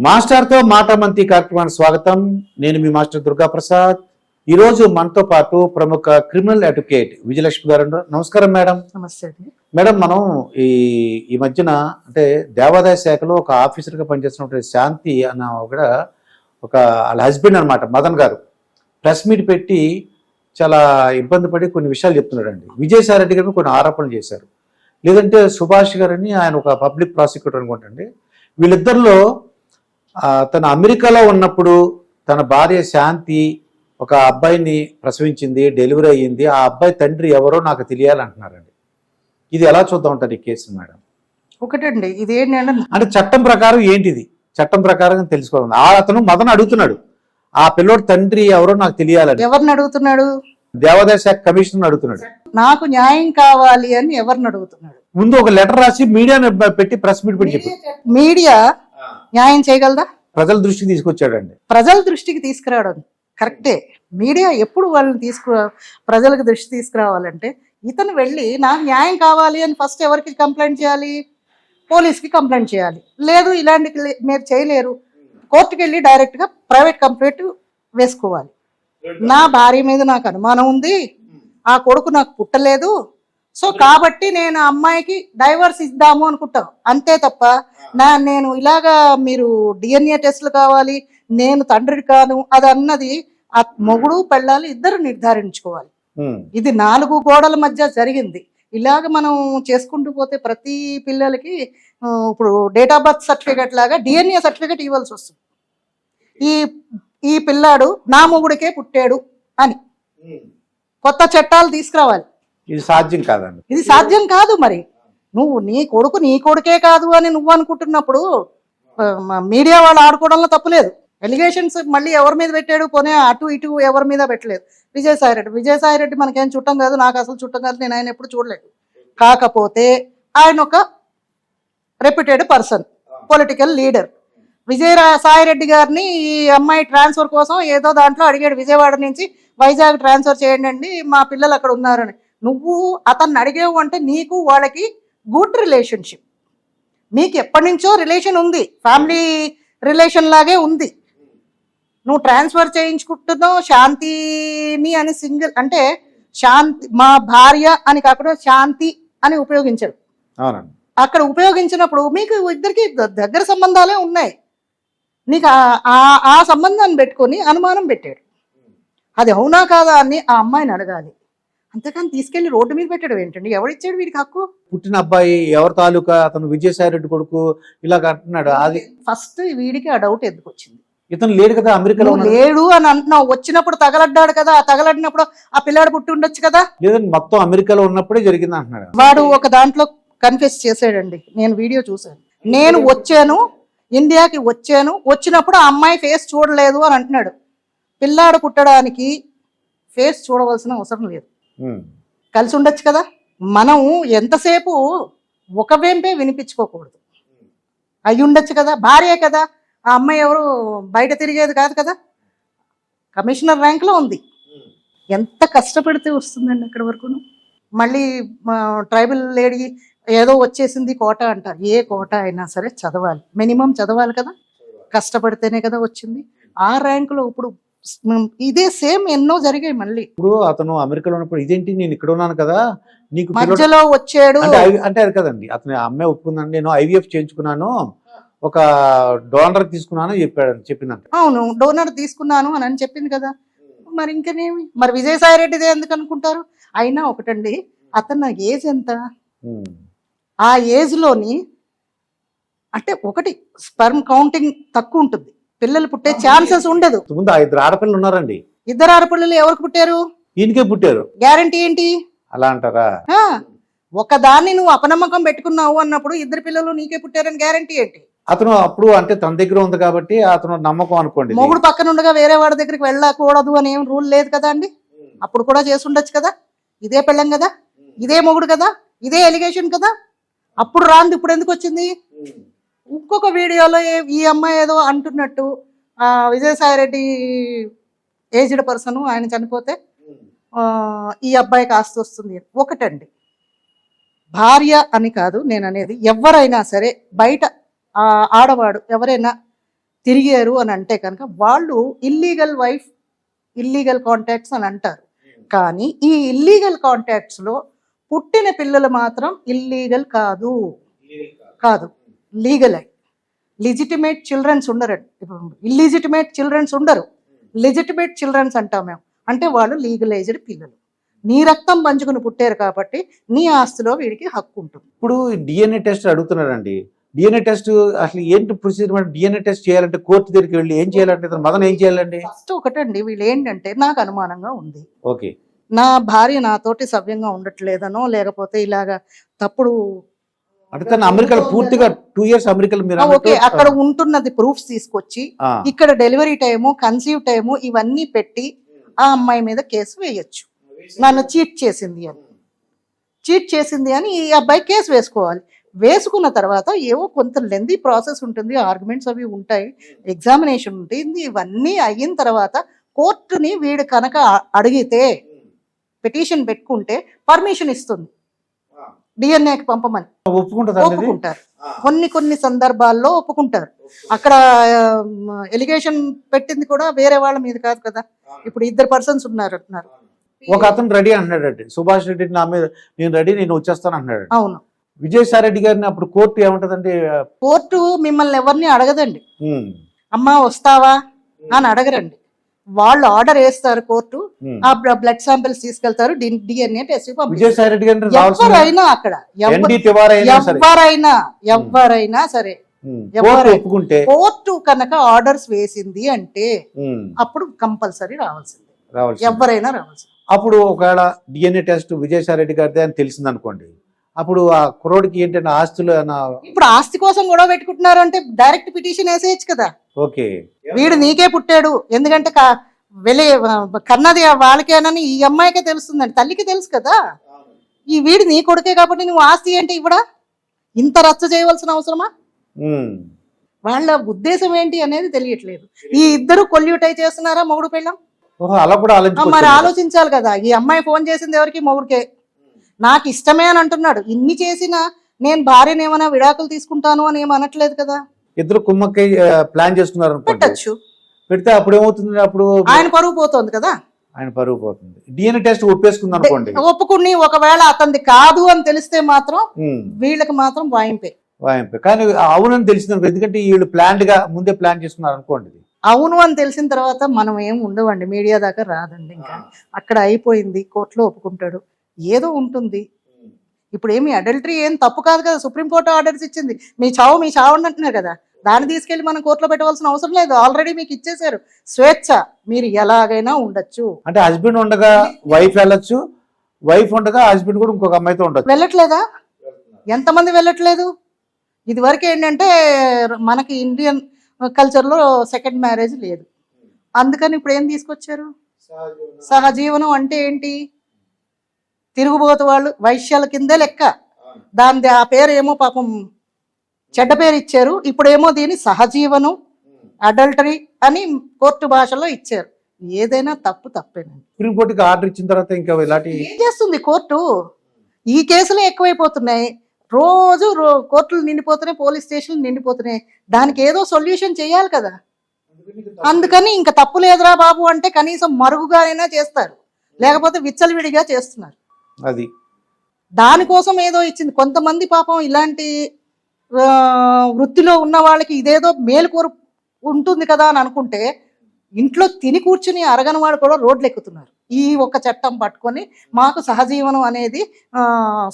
మాస్టర్తో మాట మంతి కార్యక్రమానికి స్వాగతం. నేను మీ మాస్టర్ దుర్గా ప్రసాద్. ఈరోజు మనతో పాటు ప్రముఖ క్రిమినల్ అడ్వకేట్ విజయలక్ష్మి గారు. నమస్కారం మేడం. నమస్తే అండి. మేడం, మనం ఈ మధ్యన అంటే దేవాదాయ శాఖలో ఒక ఆఫీసర్గా పనిచేస్తున్నటువంటి శాంతి అన్న ఒక వాళ్ళ హస్బెండ్ అనమాట మదన్ గారు ప్రెస్ మీట్ పెట్టి చాలా ఇబ్బంది పడి కొన్ని విషయాలు చెప్తున్నాడండి. విజయసాయి రెడ్డి గారిని కొన్ని ఆరోపణలు చేశారు. లేదంటే సుభాష్ గారని ఆయన ఒక పబ్లిక్ ప్రాసిక్యూటర్ అనుకుంటండి. వీళ్ళిద్దరిలో తన అమెరికాలో ఉన్నప్పుడు తన భార్య శాంతి ఒక అబ్బాయిని ప్రసవించింది, డెలివరీ అయ్యింది. ఆ అబ్బాయి తండ్రి ఎవరో నాకు తెలియాలంటున్నారండి. ఇది ఎలా చూద్దాం ఉంటారు ఈ కేసు మేడం? ఒకటండి, ఇదేంటంటే అంటే చట్టం ప్రకారం ఏంటిది? చట్టం ప్రకారం తెలుసుకోవాలి. అతను మదన్ అడుగుతున్నాడు, ఆ పిల్లోడు తండ్రి ఎవరో నాకు తెలియాలని. ఎవరిని అడుగుతున్నాడు? దేవాదాయ శాఖ కమిషనర్ అడుగుతున్నాడు. నాకు న్యాయం కావాలి అని ఎవరిని అడుగుతున్నాడు? ముందు ఒక లెటర్ రాసి మీడియాని పెట్టి ప్రెస్ మీట్ పెట్టి చెప్పి మీడియా న్యాయం చేయగలదా? ప్రజల దృష్టికి తీసుకొచ్చాడండి. ప్రజల దృష్టికి తీసుకురావడం కరెక్టే. మీడియా ఎప్పుడు వాళ్ళని ప్రజలకు దృష్టి తీసుకురావాలంటే ఇతను వెళ్ళి నాకు న్యాయం కావాలి అని ఫస్ట్ ఎవరికి కంప్లైంట్ చేయాలి? పోలీస్కి కంప్లైంట్ చేయాలి. లేదు ఇలాంటి మీరు చేయలేరు, కోర్టుకి వెళ్ళి డైరెక్ట్గా ప్రైవేట్ కంప్లైంట్ వేసుకోవాలి. నా భార్య మీద నాకు అనుమానం ఉంది, ఆ కొడుకు నాకు పుట్టలేదు, సో కాబట్టి నేను అమ్మాయికి డైవర్స్ ఇద్దాము అనుకుంటాం, అంతే తప్ప నేను ఇలాగా మీరు డిఎన్ఏ టెస్టులు కావాలి, నేను తండ్రి కాను అది అన్నది ఆ మొగుడు పెళ్ళాలి ఇద్దరు నిర్ధారించుకోవాలి. ఇది 4 గోడల మధ్య జరిగింది. ఇలాగ మనం చేసుకుంటూ పోతే ప్రతి పిల్లలకి ఇప్పుడు డేట్ ఆఫ్ బర్త్ సర్టిఫికేట్ లాగా డిఎన్ఏ సర్టిఫికేట్ ఇవ్వాల్సి వస్తుంది. ఈ పిల్లాడు నా మొగుడికే పుట్టాడు అని కొత్త చట్టాలు తీసుకురావాలి. ఇది సాధ్యం కాదండి. ఇది సాధ్యం కాదు. మరి నువ్వు నీ కొడుకే కాదు అని నువ్వు అనుకుంటున్నప్పుడు మీడియా వాళ్ళు ఆడుకోవడంలో తప్పులేదు. ఎలిగేషన్స్ మళ్ళీ ఎవరి మీద పెట్టాడు? పోనీ అటు ఇటు ఎవరి మీద పెట్టలేదు. విజయసాయి రెడ్డి మనకేం చుట్టం కాదు, నాకు అసలు చుట్టం కాదు, నేను ఆయన ఎప్పుడు చూడలేదు. కాకపోతే ఆయన ఒక reputed person, political leader. Vijayasai Reddy గారిని ఈ అమ్మాయి ట్రాన్స్ఫర్ కోసం ఏదో దాంట్లో అడిగాడు, విజయవాడ నుంచి వైజాగ్ ట్రాన్స్ఫర్ చేయండి అండి, మా పిల్లలు అక్కడ ఉన్నారని. నువ్వు అతన్ని అడిగేవు అంటే నీకు వాళ్ళకి గుడ్ రిలేషన్షిప్, మీకు ఎప్పటి నుంచో రిలేషన్ ఉంది, ఫ్యామిలీ రిలేషన్ లాగే ఉంది. నువ్వు ట్రాన్స్ఫర్ చేయించుకుంటున్నావు శాంతిని అని సింగిల్ అంటే శాంతి మా భార్య అని కాకుండా శాంతి అని ఉపయోగించాడు. అక్కడ ఉపయోగించినప్పుడు మీకు ఇద్దరికి దగ్గర సంబంధాలే ఉన్నాయి. నీకు ఆ సంబంధాన్ని పెట్టుకొని అనుమానం పెట్టాడు. అది అవునా కాదా అని ఆ అమ్మాయిని అడగాలి, అంతేకాని తీసుకెళ్లి రోడ్డు మీద పెట్టడం ఏంటండి? ఎవరిచ్చాడు వీడికి హక్కు? పుట్టిన అబ్బాయి ఎవరి తాలూకా, అతను విజయసాయి రెడ్డి కొడుకు ఇలాగ అంటున్నాడు. అది ఫస్ట్ వీడికి ఆ డౌట్ ఎందుకు వచ్చింది? ఇతను లేడు కదా, అమెరికాలో లేడు అని అంటున్నావు. వచ్చినప్పుడు తగలడ్డాడు కదా, ఆ తగలడినప్పుడు ఆ పిల్లాడు పుట్టి ఉండొచ్చు కదా. లేదండి, మొత్తం అమెరికాలో ఉన్నప్పుడే జరిగింది అంటున్నాడు. వాడు ఒక దాంట్లో కన్ఫెస్ చేసాడండి, నేను వీడియో చూసాను. నేను వచ్చాను, ఇండియాకి వచ్చాను, వచ్చినప్పుడు ఆ అమ్మాయి ఫేస్ చూడలేదు అని అంటున్నాడు. పిల్లాడు పుట్టడానికి ఫేస్ చూడవలసిన అవసరం లేదు, కలిసి ఉండొచ్చు కదా. మనం ఎంతసేపు ఒక వేంపే వినిపించుకోకూడదు. అయి ఉండొచ్చు కదా, భార్యే కదా. ఆ అమ్మాయి ఎవరు బయట తిరిగేది కాదు కదా, కమిషనర్ ర్యాంక్లో ఉంది. ఎంత కష్టపడితే వస్తుందండి అక్కడి వరకును. మళ్ళీ ట్రైబల్ లేడీ ఏదో వచ్చేసింది కోట అంటారు. ఏ కోట అయినా సరే చదవాలి, మినిమం చదవాలి కదా, కష్టపడితేనే కదా వచ్చింది. ఆ ర్యాంకులో ఇప్పుడు ఇదే సేమ్ ఎన్నో జరిగాయి. మళ్ళీ ఇప్పుడు అతను అమెరికాలో ఉన్నప్పుడు ఇదేంటి నేను ఇక్కడ ఉన్నాను కదా, నీకు మధ్యలో వచ్చాడు అంటే అది కదండి. అతను అమ్మాయి ఒప్పుకుందండి, నేను ఐవీఎఫ్ చేయించుకున్నాను, ఒక డోనర్ తీసుకున్నాను చెప్పిందంట. అవును, డోనర్ తీసుకున్నాను అని చెప్పింది కదా. మరి ఇంకనేమి, మరి విజయసాయి రెడ్డిదే ఎందుకు అనుకుంటారు? అయినా ఒకటండి, అతను ఏజ్ ఎంత? ఆ ఏజ్ లోని అంటే ఒకటి స్పెర్మ్ కౌంటింగ్ తక్కువ ఉంటుంది, పిల్లలు పుట్టే ఛాన్సెస్ ఉండదు. ముందు 2 ఆడపిల్లలు ఉన్నారండి. 2 ఆడపిల్లలు ఎవరికి పుట్టారు? ఈయనకే పుట్టారు. గ్యారంటీ ఏంటి? అలా అంటారా? ఒక దాన్ని నువ్వు అపనమ్మకం పెట్టుకున్నావు అన్నప్పుడు 2 పిల్లలు నీకే పుట్టారని గ్యారంటీ ఏంటి? అతను అప్పుడు అంటే తన దగ్గర ఉంది కాబట్టి అతను నమ్మకం అనుకోండి. మొగుడు పక్కన ఉండగా వేరే వాడి దగ్గరికి వెళ్ళకూడదు అని ఏం రూల్ లేదు కదా అండి. అప్పుడు కూడా చేసి ఉండొచ్చు కదా. ఇదే పెళ్ళం కదా, ఇదే మొగుడు కదా, ఇదే ఎలిగేషన్ కదా. అప్పుడు రాంది ఇప్పుడు ఎందుకు వచ్చింది? ఇంకొక వీడియోలో ఈ అమ్మాయి ఏదో అంటున్నట్టు విజయసాయి రెడ్డి ఏజ్డ్ పర్సన్, ఆయన చనిపోతే ఈ అబ్బాయికి ఆస్తి వస్తుంది. ఒకటండి, భార్య అని కాదు నేను అనేది, ఎవరైనా సరే బయట ఆడవాడు ఎవరైనా తిరిగారు అని అంటే కనుక వాళ్ళు ఇల్లీగల్ వైఫ్ ఇల్లీగల్ కాంటాక్ట్స్ అని అంటారు. కానీ ఈ ఇల్లీగల్ కాంటాక్ట్స్లో పుట్టిన పిల్లలు మాత్రం ఇల్లీగల్ కాదు, కాదు లీగలే. లిజిటిమేట్ చిల్డ్రన్స్ ఉండరండి, ఇల్లిజిటిమేట్ చిల్డ్రన్స్ ఉండరు, లెజిటిమేట్ చిల్డ్రన్స్ అంటాం మేము. అంటే వాళ్ళు లీగలైజ్డ్ పిల్లలు, నీ రక్తం పంచుకుని పుట్టారు కాబట్టి నీ ఆస్తిలో వీడికి హక్కు ఉంటుంది. ఇప్పుడు డిఎన్ఏ టెస్ట్ అడుగుతున్నారండి. డిఎన్ఏ టెస్ట్ అసలు ఏంటి ప్రొసీజర్? మరి డిఎన్ఏ టెస్ట్ చేయాలంటే కోర్టు దగ్గరికి వెళ్ళి ఏం చేయాలంటే ఇతను మదన్ ఏం చేయాలండి? ఫస్ట్ ఒకటండి, వీళ్ళు ఏంటంటే నాకు అనుమానంగా ఉంది, ఓకే నా భార్య నాతోటి సవ్యంగా ఉండట్లేదనో లేకపోతే ఇలాగా తప్పుడు అంటే తను అమెరికాలో పూర్తిగా 2 years అమెరికాలో మీరు ఓకే అక్కడ ఉంటున్నది ప్రూఫ్స్ తీసుకొచ్చి ఇక్కడ డెలివరీ టైము కన్సీవ్ టైము ఇవన్నీ పెట్టి ఆ అమ్మాయి మీద కేసు వేయొచ్చు. నన్ను చీట్ చేసింది అని ఈ అబ్బాయి కేసు వేసుకోవాలి. వేసుకున్న తర్వాత ఏవో కొంత లెందీ ప్రాసెస్ ఉంటుంది, ఆర్గ్యుమెంట్స్ అవి ఉంటాయి, ఎగ్జామినేషన్ ఉంటుంది. ఇవన్నీ అయిన తర్వాత కోర్టుని వీడు కనుక అడిగితే పిటిషన్ పెట్టుకుంటే పర్మిషన్ ఇస్తుంది డిఎన్ఏకి పంపమని. ఒప్పుకుంటారు, కొన్ని సందర్భాల్లో ఒప్పుకుంటారు. అక్కడ ఎలిగేషన్ పెట్టింది కూడా వేరే వాళ్ళ మీద కాదు కదా, ఇప్పుడు 2 persons ఉన్నారు అంటున్నారు. ఒక అతను రెడీ అంటున్నాడు, సుభాష్ రెడ్డి నా మీద నేను రెడీ, నేను వచ్చేస్తాను అంటున్నాడు. అవును, విజయసాయి రెడ్డి గారిని అప్పుడు కోర్టు ఏమంటదండి? కోర్టు మిమ్మల్ని ఎవరిని అడగదండి, అమ్మా వస్తావా అని అడగరండి. వాళ్ళు ఆర్డర్ వేస్తారు, కోర్టు ఆ బ్లడ్ శాంపిల్స్ తీసుకెళ్తారు, డిఎన్ఏ టెస్ట్ విజయసాయి రెడ్డి గారిని ఎవరైనా అక్కడ ఎవరైనా సరే ఒప్పుకుంటే కోర్టు కనుక ఆర్డర్స్ వేసింది అంటే అప్పుడు కంపల్సరీ రావాల్సింది, ఎవరైనా రావాల్సింది. అప్పుడు ఒకవేళ డిఎన్ఏ టెస్ట్ విజయసాయి రెడ్డి గారిదే అని తెలిసింది అనుకోండి, అప్పుడు ఆ కుర్రోడికి ఏంటంటే ఆస్తులు ఇప్పుడు ఆస్తి కోసం గొడవ పెట్టుకుంటున్నారు అంటే డైరెక్ట్ పిటిషన్ వేసేయచ్చు కదా. ఓకే వీడు నీకే పుట్టాడు, ఎందుకంటే కన్నది వాళ్ళకేనని ఈ అమ్మాయికే తెలుస్తుందండి, తల్లికి తెలుసు కదా, ఈ వీడు నీ కొడుకే కాబట్టి నువ్వు ఆస్తి ఏంటి ఇవ్వడా, ఇంత రచ్చ చేయవలసిన అవసరమా? వాళ్ళ ఉద్దేశం ఏంటి అనేది తెలియట్లేదు. ఈ ఇద్దరు కొల్యూటై చేస్తున్నారా మొగుడు పెళ్ళం? అలా కూడా మరి ఆలోచించాలి కదా. ఈ అమ్మాయి ఫోన్ చేసింది ఎవరికి? మొగుడికే. నాకు ఇష్టమే అని అంటున్నాడు. ఇన్ని చేసినా నేను భార్యను ఏమైనా విడాకులు తీసుకుంటాను అని ఏమి అనట్లేదు కదా. ఇద్దరు కుమ్మక్కై ప్లాన్ చేస్తున్నారు, పెట్టచ్చు, పెడితే అప్పుడు ఏమవుతుంది? అప్పుడు ఆయన పరువు పోతుంది కదా, ఆయన పరువు పోతుంది. డిఎన్ఏ టెస్ట్ ఒప్పేసుకుంది అనుకోండి, ఒప్పుకుని ఒకవేళ అతనిది కాదు అని తెలిస్తే మాత్రం వీళ్ళకి మాత్రం వాయింపే. కానీ అవునని తెలిసింది, ఎందుకంటే వీళ్ళు ప్లాన్డ్ గా ముందే ప్లాన్ చేసుకున్నారు అనుకోండి. అవును అని తెలిసిన తర్వాత మనం ఏం ఉండవండి, మీడియా దాకా రాదండి. ఇంకా అక్కడ అయిపోయింది, కోర్టులో ఒప్పుకుంటాడు, ఏదో ఉంటుంది. ఇప్పుడు ఏమి అడల్టరీ ఏం తప్పు కాదు కదా, సుప్రీంకోర్టు ఆర్డర్స్ ఇచ్చింది, మీ చావు అంటున్నారు కదా, దాన్ని తీసుకెళ్లి మనం కోర్టులో పెట్టవలసిన అవసరం లేదు, ఆల్రెడీ మీకు ఇచ్చేసారు స్వేచ్ఛ, మీరు ఎలాగైనా ఉండొచ్చు. అంటే హస్బెండ్ ఉండగా వైఫ్ వెళ్ళొచ్చు, వైఫ్ ఉండగా హస్బెండ్ కూడా ఇంకొక అమ్మాయితో ఉండొచ్చు. వెళ్ళట్లేదా? ఎంతమంది వెళ్ళట్లేదు? ఇది వరకు ఏంటంటే మనకి ఇండియన్ కల్చర్లో సెకండ్ మ్యారేజ్ లేదు, అందుకని ఇప్పుడు ఏం తీసుకొచ్చారు? సహజీవనం అంటే ఏంటి? తిరుగుబోతు వాళ్ళు వైశ్యాల కిందే లెక్క, దాని ఆ పేరు ఏమో పాపం చెడ్డ పేరు ఇచ్చారు. ఇప్పుడేమో దీన్ని సహజీవనం అడల్టరీ అని కోర్టు భాషలో ఇచ్చారు. ఏదైనా తప్పేనండి. సుప్రీంకోర్టుకి ఆర్డర్ ఇచ్చిన తర్వాత ఇంకా ఇలాంటి ఏం చేస్తుంది కోర్టు? ఈ కేసులే ఎక్కువైపోతున్నాయి, రోజు కోర్టులు నిండిపోతున్నాయి, పోలీస్ స్టేషన్లు నిండిపోతున్నాయి. దానికి ఏదో సొల్యూషన్ చేయాలి కదా. అందుకని ఇంకా తప్పు లేదురా బాబు అంటే కనీసం మరుగుగా అయినా చేస్తారు, లేకపోతే విచ్చలవిడిగా చేస్తున్నారు. అది దానికోసం ఏదో ఇచ్చింది. కొంతమంది పాపం ఇలాంటి వృత్తిలో ఉన్న వాళ్ళకి ఇదేదో మేలుకోరు ఉంటుంది కదా అని అనుకుంటే ఇంట్లో తిని కూర్చుని అరగని వాడు కూడా రోడ్లు ఎక్కుతున్నారు. ఈ ఒక చట్టం పట్టుకొని మాకు సహజీవనం అనేది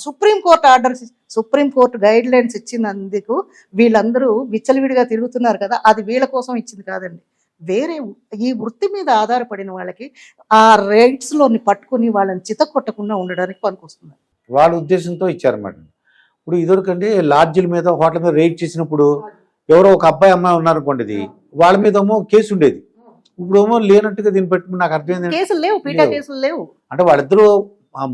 supreme court orders, supreme court guide lines ఇచ్చినందుకు వీళ్ళందరూ విచ్చలవిడిగా తిరుగుతున్నారు కదా, అది వీళ్ళ కోసం ఇచ్చింది కాదండి. వేరే ఈ వృత్తి మీద ఆధారపడిన వాళ్ళకి ఆ రైట్స్లోని పట్టుకుని వాళ్ళని చితకొట్టకుండా ఉండడానికి పనికొస్తున్నారు. వాళ్ళ ఉద్దేశంతో ఇచ్చారన్నమాట. ఇప్పుడు ఇదివరకంటే లాడ్జిల మీద హోటల్ మీద రైడ్ చేసినప్పుడు ఎవరో ఒక అబ్బాయి అమ్మాయి ఉన్నారనుకోండి, ఇది వాళ్ళ మీద ఏమో కేసు ఉండేది. ఇప్పుడు ఏమో లేనట్టుగా దీన్ని పెట్టి నాకు అర్థమైంది, కేసులు లేవు, పీటా కేసులు లేవు. అంటే వాళ్ళిద్దరూ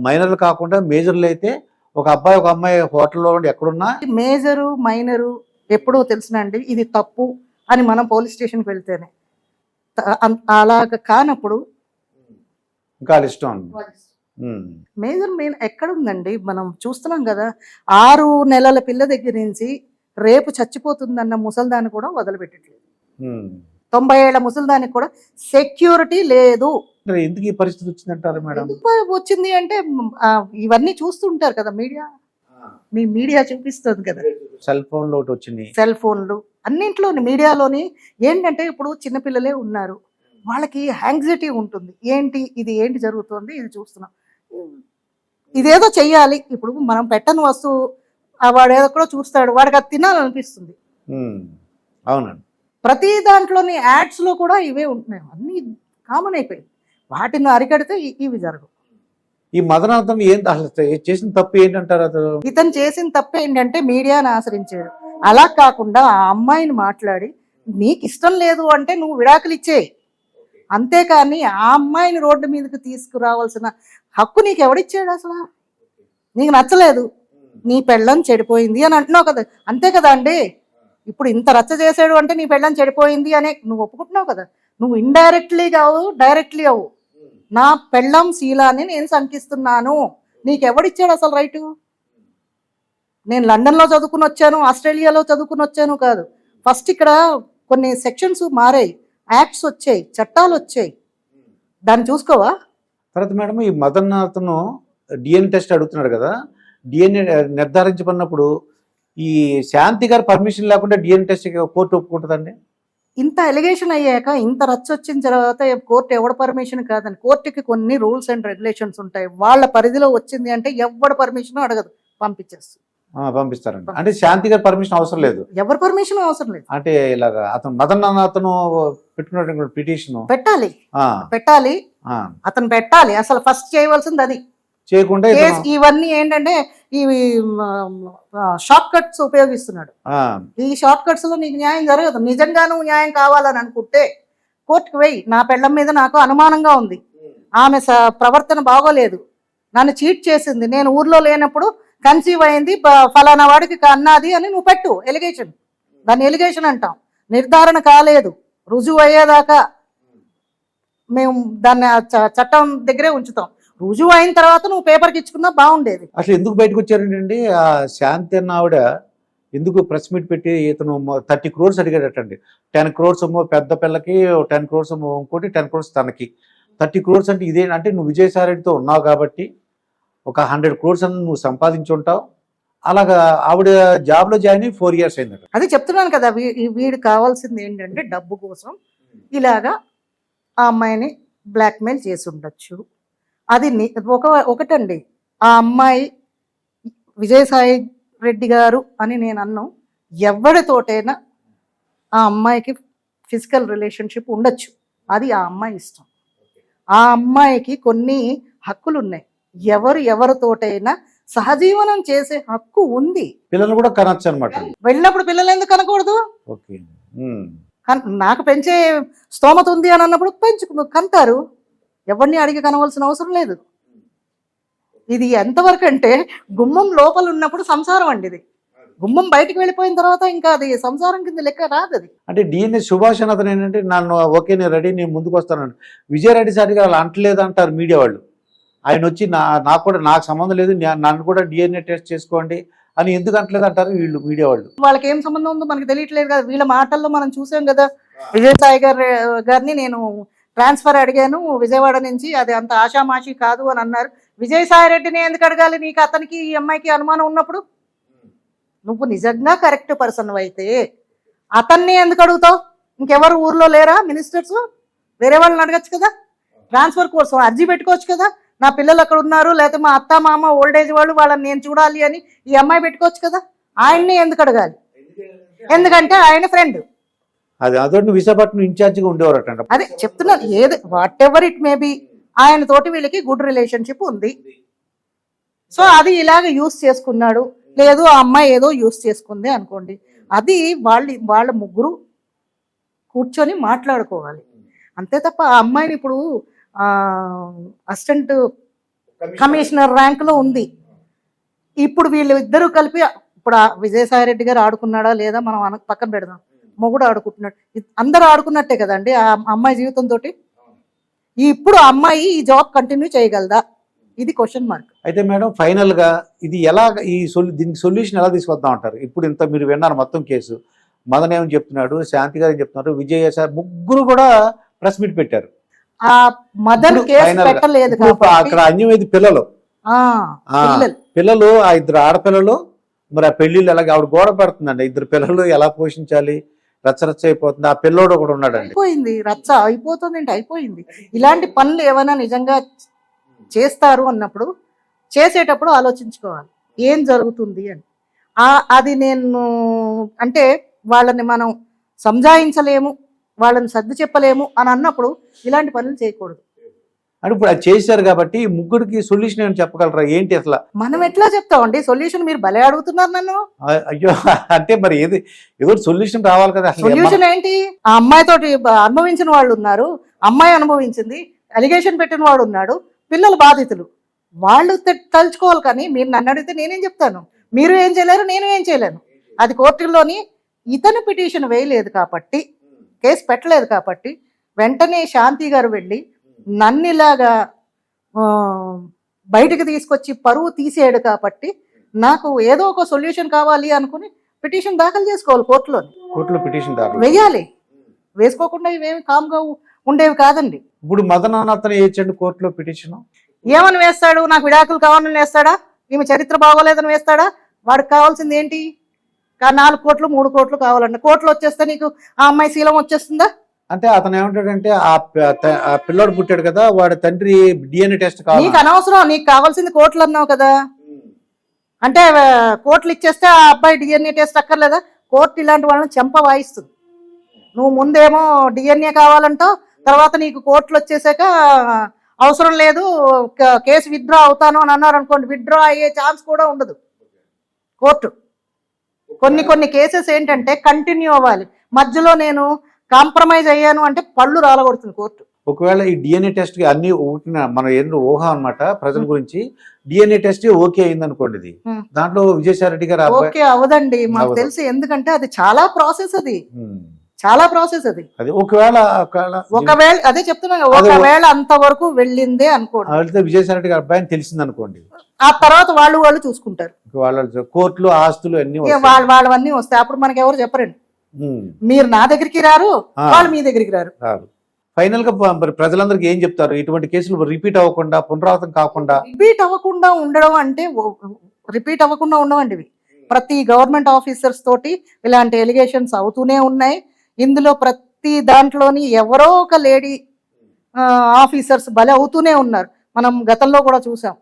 మైనర్లు కాకుండా మేజర్లు అయితే ఒక అబ్బాయి ఒక అమ్మాయి హోటల్లో ఎక్కడున్నా మేజరు మైనరు ఎప్పుడో తెలిసినండి ఇది తప్పు అని మనం పోలీస్ స్టేషన్కి వెళ్తేనే, అలాగ కానప్పుడు ఇంకా ఇష్టం. మేజర్ మెయిన్ ఎక్కడుందండి? మనం చూస్తున్నాం కదా, 6 నెలల పిల్ల దగ్గర నుంచి రేపు చచ్చిపోతుందన్న ముసల్దాన్ని కూడా వదిలిపెట్టట్లేదు. 90 ఏళ్ల ముసలిదానికి కూడా సెక్యూరిటీ లేదు. మరి ఎందుకు ఈ పరిస్థితి వచ్చిందంటారు మేడం? ఎందుకు వచ్చింది అంటే ఇవన్నీ చూస్తుంటారు కదా మీడియా, మీ మీడియా చూపిస్తుంది కదా, సెల్ ఫోన్లో ఒకటి వచ్చింది, సెల్ ఫోన్లు అన్నింటిలోని మీడియాలోని ఏంటంటే ఇప్పుడు చిన్నపిల్లలే ఉన్నారు, వాళ్ళకి యాంగ్జైటీ ఉంటుంది. ఇది ఏంటి జరుగుతుంది, ఇది చూస్తున్నాం, ఇదేదో చెయ్యాలి. ఇప్పుడు మనం పెట్టని వస్తువు వాడు ఏదో కూడా చూస్తాడు, వాడికి అది తినాలనిపిస్తుంది. అవునండి. ప్రతి దాంట్లోని యాడ్స్లో కూడా ఇవే ఉంటున్నాయి, అన్నీ కామన్ అయిపోయింది. వాటిని అరికడితే ఇవి జరగవు. ఈ మదనార్థం ఏంటి అసలు చేసిన తప్పు ఏంటంటారు? అసలు ఇతను చేసిన తప్పు ఏంటంటే మీడియాని ఆశ్రయించాడు. అలా కాకుండా ఆ అమ్మాయిని మాట్లాడి నీకు ఇష్టం లేదు అంటే నువ్వు విడాకులు ఇచ్చేయి, అంతేకాని ఆ అమ్మాయిని రోడ్డు మీదకి తీసుకురావాల్సిన హక్కు నీకు ఎవడిచ్చాడు? అసలు నీకు నచ్చలేదు, నీ పెళ్ళం చెడిపోయింది అని అంటున్నావు కదా, అంతే కదా అండి. ఇప్పుడు ఇంత రచ్చ చేసాడు అంటే నీ పెళ్ళం చెడిపోయింది అనే నువ్వు ఒప్పుకుంటున్నావు కదా. నువ్వు ఇండైరెక్ట్లీ కావు, డైరెక్ట్లీ అవు. నా పెళ్ళం శీలాన్ని నేను శంకిస్తున్నాను, నీకెవడిచ్చాడు అసలు రైటు? నేను లండన్లో చదువుకుని వచ్చాను, ఆస్ట్రేలియాలో చదువుకుని వచ్చాను కాదు. ఫస్ట్ ఇక్కడ కొన్ని సెక్షన్స్ మారాయి, యాక్ట్స్ వచ్చాయి, చట్టాలు వచ్చాయి, దాన్ని చూసుకోవా? తర్వాత మేడం ఈ మదన్ అతను డిఎన్ఏ టెస్ట్ అడుగుతున్నాడు కదా, డిఎన్ఏ నిర్ధారించబడినప్పుడు ఈ శాంతి గారి పర్మిషన్ లేకుండా డిఎన్ఏ టెస్ట్ కోర్టు ఒప్పుకుంటుందండి? ఇంత ఎలిగేషన్ అయ్యాక, ఇంత రచ్చ వచ్చిన తర్వాత కోర్టు ఎవడ పర్మిషన్ కాదని, కోర్టుకి కొన్ని రూల్స్ అండ్ రెగ్యులేషన్స్ ఉంటాయి. వాళ్ళ పరిధిలో వచ్చింది అంటే ఎవడ పర్మిషన్ అడగదు, పంపించేస్తుంది. పంపిస్తారండి. అంటే శాంతి గారి పర్మిషన్ అవసరం లేదు, ఎవరి పర్మిషన్ అవసరం లేదు. అంటే ఇలాగా అతను మదన్ అతను పెట్టుకున్న పిటిషన్ పెట్టాలి, అతను పెట్టాలి. అసలు ఫస్ట్ చేయవలసింది అది. చేయకుండా ఇవన్నీ ఏంటంటే ఇవి షార్ట్ కట్స్ ఉపయోగిస్తున్నాడు. ఈ షార్ట్ కట్స్ లో నీకు న్యాయం జరగదు. నిజంగా నువ్వు న్యాయం కావాలని అనుకుంటే కోర్టుకు వెయ్యి. నా పెళ్ళం మీద నాకు అనుమానంగా ఉంది, ఆమె ప్రవర్తన బాగోలేదు, నన్ను చీట్ చేసింది, నేను ఊర్లో లేనప్పుడు కన్సీవ్ అయింది, ఫలానా వాడికి అన్నది అని నువ్వు పెట్టు ఎలిగేషన్. దాన్ని ఎలిగేషన్ అంటాం. నిర్ధారణ కాలేదు, రుజువు అయ్యేదాకా మేము దాన్ని చట్టం దగ్గరే ఉంచుతాం. రుజువు అయిన తర్వాత నువ్వు పేపర్కి ఇచ్చుకున్నా బాగుండేది. అసలు ఎందుకు బయటకు వచ్చారండి? ఆ శాంతి అన్న ఆవిడ ఎందుకు ప్రెస్ మీట్ పెట్టి ఇతను 30 crores అడిగాడటండి. 10 crores ఏమో పెద్ద పిల్లకి, 10 crores ఏమో ఇంకోటి, 10 crores తనకి. 30 crores అంటే ఇదేంటంటే నువ్వు విజయసాయిరెడ్డితో ఉన్నావు కాబట్టి ఒక 100 crores అని నువ్వు సంపాదించి ఉంటావు. అలాగా ఆవిడ జాబ్లో జాయిన్ అయ్యి 4 years అయిందట. అది చెప్తున్నాను కదా, వీడు కావాల్సింది ఏంటంటే డబ్బు కోసం ఇలాగా ఆ అమ్మాయిని బ్లాక్మెయిల్ చేసి ఉండొచ్చు. అది ఒకటండి, ఆ అమ్మాయి విజయసాయి రెడ్డి గారు అని నేను అన్నాను, ఎవరితోటైనా ఆ అమ్మాయికి ఫిజికల్ రిలేషన్షిప్ ఉండొచ్చు, అది ఆ అమ్మాయి ఇష్టం. ఆ అమ్మాయికి కొన్ని హక్కులు ఉన్నాయి, ఎవరితోటైనా సహజీవనం చేసే హక్కు ఉంది. పిల్లలు కూడా కనొచ్చు అనమాట. వెళ్ళినప్పుడు పిల్లలు ఎందుకు కనకూడదు? నాకు పెంచే స్తోమత ఉంది అని అన్నప్పుడు కంటారు, ఎవరిని అడిగి కనవలసిన అవసరం లేదు. ఇది ఎంతవరకు అంటే గుమ్మం లోపల ఉన్నప్పుడు సంసారం అండి, ఇది గుమ్మం బయటకు వెళ్ళిపోయిన తర్వాత ఇంకా అది సంసారం కింద లెక్క రాదు. అది అంటే డిఎన్ఏ సుభాష్ అతను ఏంటంటే నన్ను ఓకే నేను రెడీ, నేను ముందుకు వస్తాను. విజయరెడ్డి సార్ గారు అంటలేదు అంటారు మీడియా వాళ్ళు. ఆయన వచ్చి నాకు సంబంధం లేదు, నన్ను కూడా డిఎన్ఏ టెస్ట్ చేసుకోండి అని ఎందుకు అంటలేదు అంటారు వీళ్ళు మీడియా వాళ్ళు. వాళ్ళకి ఏం సంబంధం ఉందో మనకు తెలియట్లేదు కదా. వీళ్ళ మాటల్లో మనం చూసాం కదా, విజయసాయి గారిని నేను ట్రాన్స్ఫర్ అడిగాను విజయవాడ నుంచి, అది అంత ఆషామాషి కాదు అని అన్నారు. విజయసాయి రెడ్డిని ఎందుకు అడగాలి? నీకు అతనికి ఈ అమ్మాయికి అనుమానం ఉన్నప్పుడు నువ్వు నిజంగా కరెక్ట్ పర్సన్ అయితే అతన్ని ఎందుకు అడుగుతావు? ఇంకెవరు ఊర్లో లేరా మినిస్టర్స్? వేరే వాళ్ళని అడగచ్చు కదా, ట్రాన్స్ఫర్ కోసం అర్జీ పెట్టుకోవచ్చు కదా. నా పిల్లలు అక్కడ ఉన్నారు, లేకపోతే మా అత్త మామ ఓల్డ్ ఏజ్ వాళ్ళు, వాళ్ళని నేను చూడాలి అని ఈ అమ్మాయి పెట్టుకోవచ్చు కదా. ఆయన్ని ఎందుకు అడగాలి? ఎందుకంటే ఆయన ఫ్రెండ్. అది అదొకటి విశాఖపట్నం ఇన్ఛార్జిగా ఉండేవారట. అదే చెప్తున్నాను, ఏది what ever it may be, ఆయన తోటి వీళ్ళకి గుడ్ రిలేషన్షిప్ ఉంది. సో అది ఇలాగ యూస్ చేసుకున్నాడు, లేదు ఆ అమ్మాయి ఏదో యూస్ చేసుకుంది అనుకోండి, అది వాళ్ళ ముగ్గురు కూర్చొని మాట్లాడుకోవాలి అంతే తప్ప ఆ అమ్మాయిని ఇప్పుడు అసిస్టెంట్ కమిషనర్ ర్యాంకులో ఉంది. ఇప్పుడు వీళ్ళు ఇద్దరు కలిపి, ఇప్పుడు విజయసాయి రెడ్డి గారు ఆడుకున్నాడా లేదా మనం పక్కన పెడదాం, మొగుడు ఆడుకుంటున్నాడు, అందరూ ఆడుకున్నట్టే కదండి ఆ అమ్మాయి జీవితంతో. ఇప్పుడు ఆ అమ్మాయి ఈ జాబ్ కంటిన్యూ చేయగలదా? ఇది క్వశ్చన్ మార్క్. అయితే మేడం ఫైనల్ గా ఇది ఎలా దీనికి సొల్యూషన్ ఎలా తీసుకొద్దాం అంటారు? ఇప్పుడు ఇంత మీరు విన్నారు మొత్తం కేసు, మదన్ ఏమని చెప్తున్నాడు, శాంతి గారు ఏం చెప్తున్నారు, విజయ్ సార్ ముగ్గురు కూడా ప్రెస్ మీట్ పెట్టారు. ఆ మదన్ ఇప్పుడు కేసు final గా పెట్టలేదు ఇప్పుడు కాబట్టి అక్కడ అన్యమైంది పిల్లలు. ఆ, ఆ, పిల్లలు పిల్లలు ఆ ఇద్దరు ఆడపిల్లలు, మరి ఆ పెళ్లిళ్ళు ఎలాగ ఆవిడ గోడ పడుతుందండి, ఇద్దరు పిల్లలు ఎలా పోషించాలి, రచ్చరచ్చ అయిపోతుంది. ఆ పిల్లోడు ఒకడు ఉన్నాడండి. అయిపోయింది, రచ్చ అయిపోతుంది అంటే అయిపోయింది. ఇలాంటి పనులు ఏమైనా నిజంగా చేస్తారు అన్నప్పుడు చేసేటప్పుడు ఆలోచించుకోవాలి ఏం జరుగుతుంది అని. అది నేను అంటే వాళ్ళని మనం సంజాయించలేము, వాళ్ళని సర్ది చెప్పలేము అని అన్నప్పుడు ఇలాంటి పనులు చేయకూడదు. అంటే ఇప్పుడు అది చేశారు కాబట్టి ఈ ముగ్గురికి సొల్యూషన్ ఏమైనా చెప్పగలరా ఏంటి అసలు? మనం ఎట్లా చెప్తామండి సొల్యూషన్? మీరు భలే అడుగుతున్నారు నన్ను. అయ్యో, అంటే మరి ఏదో సొల్యూషన్ రావాలి కదా అసలు. సొల్యూషన్ ఏంటి? ఆ అమ్మాయితోటి అనుభవించిన వాళ్ళు ఉన్నారు, అమ్మాయి అనుభవించింది, అలిగేషన్ పెట్టిన వాడు ఉన్నాడు, పిల్లలు బాధితులు, వాళ్ళు తలుచుకోవాలి. కానీ మీరు నన్ను అడిగితే నేనేం చెప్తాను? మీరు ఏం చేయలేరు, నేను ఏం చేయలేను. అది కోర్టుల్లోని ఇతను పిటిషన్ వేయలేదు కాబట్టి, కేసు పెట్టలేదు కాబట్టి వెంటనే శాంతి గారు వెళ్ళి నన్ను ఇలాగా బయటకు తీసుకొచ్చి పరువు తీసేయడు కాబట్టి నాకు ఏదో ఒక సొల్యూషన్ కావాలి అనుకుని పిటిషన్ దాఖలు చేసుకోవాలి కోర్టులో పిటిషన్ దాఖలు వెయ్యాలి. వేసుకోకుండా ఇవేమి కామ్గా ఉండేవి కాదండి. ఇప్పుడు మదన్ అతను వేయచ్చండి కోర్టులో పిటిషన్. ఏమని వేస్తాడు? నాకు విడాకులు కావాలని వేస్తాడా? ఈమె చరిత్ర బాగోలేదని వేస్తాడా? వాడికి కావాల్సింది ఏంటి? 4 కోట్లు 3 కోట్లు కావాలండి. కోట్లు వచ్చేస్తే నీకు ఆ అమ్మాయి శీలం వచ్చేస్తుందా? అంటే అతను ఏమంటాడంటే ఆ పిల్లోడు పుట్టాడు కదా, వాడి తండ్రి DNA టెస్ట్ కావాలి. నీకు అనవసరం, నీకు కావాల్సింది కోట్లు అన్నావు కదా. అంటే కోట్లు ఇచ్చేస్తే ఆ అబ్బాయి DNA టెస్ట్ అక్కర్లేదా? కోర్టు ఇలాంటి వాళ్ళని చెంప వాయిస్తుంది. నువ్వు ముందేమో DNA కావాలంటావు, తర్వాత నీకు కోర్టులు వచ్చేసాక అవసరం లేదు కేసు విత్డ్రా అవుతాను అని అన్నారు అనుకోండి, విత్డ్రా అయ్యే ఛాన్స్ కూడా ఉండదు. కోర్టు కొన్ని కేసెస్ ఏంటంటే కంటిన్యూ అవ్వాలి. మధ్యలో నేను కాంప్రమైజ్ అయ్యాను అంటే పళ్ళు రాలగొడుతుంది కోర్టు. ఒకవేళ ఈ DNA టెస్ట్ అన్ని మన ఏంటో ఊహ అనమాట ప్రజల గురించి. DNA టెస్ట్ ఓకే అయింది అనుకోండి, ఇది దాంట్లో విజయసాయి రెడ్డి గారు ఓకే అవదండి మాకు తెలిసి, ఎందుకంటే అది చాలా ప్రాసెస్, అది చాలా ప్రాసెస్. అది ఒకవేళ అదే చెప్తున్నా, ఒకవేళ అంతవరకు వెళ్ళిందే అనుకోండి, విజయసాయి రెడ్డి గారి అబ్బాయిని తెలిసింది అనుకోండి, ఆ తర్వాత వాళ్ళు చూసుకుంటారు. వాళ్ళ కోర్టులు ఆస్తులు అన్ని వాళ్ళవన్నీ వస్తాయి. అప్పుడు మనకి ఎవరు చెప్పరండి, మీరు నా దగ్గరికి రారు, వాళ్ళు మీ దగ్గరికి రారు. ఫైనల్ గా ప్రజలందరికీ ఏం చెప్తారు? ఇటువంటి కేసులు రిపీట్ అవ్వకుండా, పునరావృతం కాకుండా. రిపీట్ అవ్వకుండా ఉండడం అంటే రిపీట్ అవ్వకుండా ఉండవండి. ప్రతి గవర్నమెంట్ ఆఫీసర్స్ తోటి ఇలాంటి ఎలిగేషన్స్ అవుతూనే ఉన్నాయి. ఇందులో ప్రతి దాంట్లోని ఎవరో ఒక లేడీ ఆఫీసర్స్ బలి అవుతూనే ఉన్నారు. మనం గతంలో కూడా చూసాం.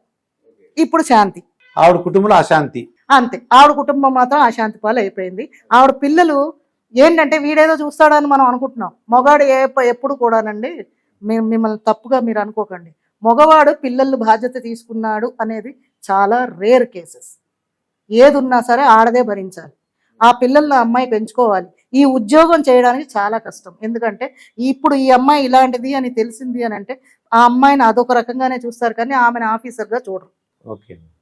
ఇప్పుడు శాంతి, ఆవిడ కుటుంబంలో అశాంతి, అంతే. ఆవిడ కుటుంబం మాత్రం అశాంతి పాలు అయిపోయింది. ఆవిడ పిల్లలు ఏంటంటే వీడేదో చూస్తాడని మనం అనుకుంటున్నాం. మొగాడు ఎప్పుడు కూడానండి, మిమ్మల్ని తప్పుగా మీరు అనుకోకండి, మగవాడు పిల్లలు బాధ్యత తీసుకున్నాడు అనేది చాలా రేర్ కేసెస్. ఏది ఉన్నా సరే ఆడదే భరించాలి. ఆ పిల్లల్ని అమ్మాయి పెంచుకోవాలి. ఈ ఉద్యోగం చేయడానికి చాలా కష్టం. ఎందుకంటే ఇప్పుడు ఈ అమ్మాయి ఇలాంటిది అని తెలిసింది అని అంటే ఆ అమ్మాయిని అదొక రకంగానే చూస్తారు, కానీ ఆమెను ఆఫీసర్గా చూడరు.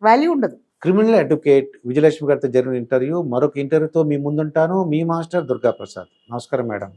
వాల్యూ ఉండదు. క్రిమినల్ అడ్వకేట్ విజయలక్ష్మి గారితో జరిగిన ఇంటర్వ్యూ. మరొక ఇంటర్వ్యూతో మీ ముందుంటాను. మీ మాస్టర్ దుర్గా ప్రసాద్. నమస్కారం మేడం.